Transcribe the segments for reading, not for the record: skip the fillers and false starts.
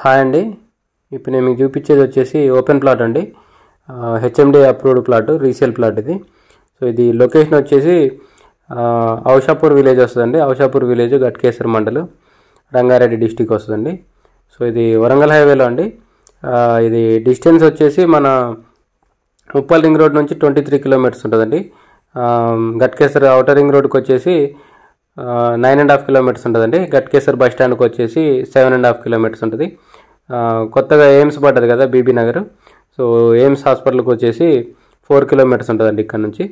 Hi అండి. ఇప్పుడు నేను మీకు చూపించేది వచ్చేసి ఓపెన్ ప్లాట్ అండి. HMD approved plot, resale plot ఇది. సో ఇది లొకేషన్ వచ్చేసి ఔషాపూర్ విలేజ్ వస్తుందండి. ఔషాపూర్ విలేజ్, గట్కేసర్ మండల్, రంగారెడ్డి డిస్టిక్ వస్తుందండి. సో ఇది వరంగల్ హైవేలో అండి. ఇది డిస్టెన్స్ వచ్చేసి మన ఉప్పల్ రింగ్ రోడ్ నుంచి 23 కిలోమీటర్స్ ఉంటుందండి. గట్కేసర్ అవుటర్ రింగ్ రోడ్కి వచ్చేసి 9.5 కిలోమీటర్స్ ఉంటుందండి. గట్కేసర్ బస్ స్టాండ్కి వచ్చేసి 7.5 కిలోమీటర్స్ ఉంటుంది. కొత్తగా ఎయిమ్స్ పడ్డది కదా బీబీ నగర్. సో ఎయిమ్స్ హాస్పిటల్కి వచ్చేసి 4 కిలోమీటర్స్ ఉంటుందండి ఇక్కడ నుంచి.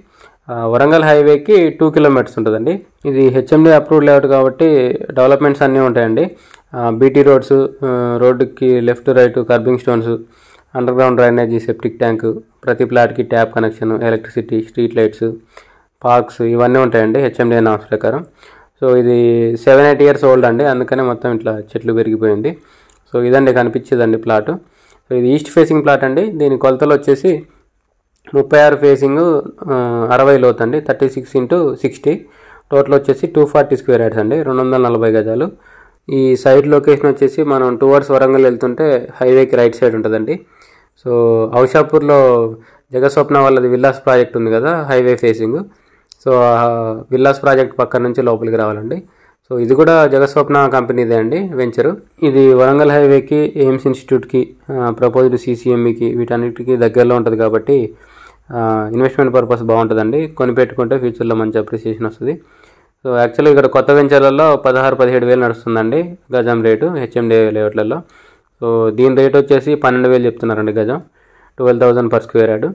వరంగల్ హైవేకి 2 కిలోమీటర్స్ ఉంటుందండి. ఇది హెచ్ఎండి అప్రూవ్డ్ లేఅవుట్ కాబట్టి డెవలప్మెంట్స్ అన్నీ ఉంటాయండి. బీటీ రోడ్స్, రోడ్డుకి left right kerbing stones, underground drainage, septic tank, ప్రతి ప్లాట్కి tap connection, electricity, street lights, parks ఇవన్నీ ఉంటాయండి హెచ్ఎండి నామ్స్ ప్రకారం. సో ఇది 7-8 ఇయర్స్ ఓల్డ్ అండి, అందుకనే మొత్తం ఇట్లా చెట్లు పెరిగిపోయింది. సో ఇదండి కనిపించేదండి ప్లాట్. సో ఇది ఈస్ట్ ఫేసింగ్ ప్లాట్ అండి. దీని కొలతలు వచ్చేసి 36 ఫేసింగ్, 60 లోతు అండి, 36x60. టోటల్ వచ్చేసి 240 స్క్వేర్ యార్డ్స్ అండి, 240 గజాలు. ఈ సైడ్ లొకేషన్ వచ్చేసి మనం టువర్డ్స్ వరంగల్ వెళ్తుంటే హైవేకి రైట్ సైడ్ ఉంటుందండి. సో ఔషాపూర్లో జగస్వప్న వాళ్ళది విల్లాస్ ప్రాజెక్ట్ ఉంది కదా highway facing. So villas project పక్కన నుంచి లోపలికి రావాలండి. సో ఇది కూడా జగస్వప్న కంపెనీదే అండి వెంచరు. ఇది వరంగల్ హైవేకి, ఎయిమ్స్ ఇన్స్టిట్యూట్కి, ప్రపోజ్డ్ CCMEకి వీటన్నిటికీ దగ్గరలో ఉంటుంది కాబట్టి ఇన్వెస్ట్మెంట్ పర్పస్ బాగుంటుందండి. కొని పెట్టుకుంటే ఫ్యూచర్లో మంచి అప్రిసియేషన్ వస్తుంది. సో యాక్చువల్లీ ఇక్కడ కొత్త వెంచర్లలో 16-17 వేలు నడుస్తుందండి గజం రేటు హెచ్ఎండి లేఅవుట్లలో. సో దీని రేట్ వచ్చేసి 12 వేలు చెప్తున్నారండి గజం, 12,000 per square yard.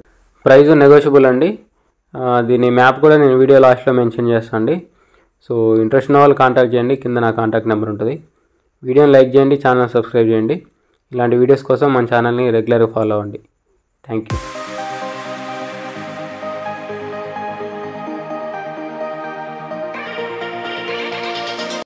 Price negotiable అండి. దీని మ్యాప్ కూడా నేను వీడియో లాస్ట్లో మెన్షన్ చేస్తాను అండి. సో ఇంట్రెస్ట్ ఉన్న వాళ్ళు కాంటాక్ట్ చేయండి, కింద నా కాంటాక్ట్ నెంబర్ ఉంటుంది. వీడియోని లైక్ చేయండి, ఛానల్ సబ్స్క్రైబ్ చేయండి. ఇలాంటి వీడియోస్ కోసం మన ఛానల్ని రెగ్యులర్గా ఫాలో అవ్వండి. Thank you.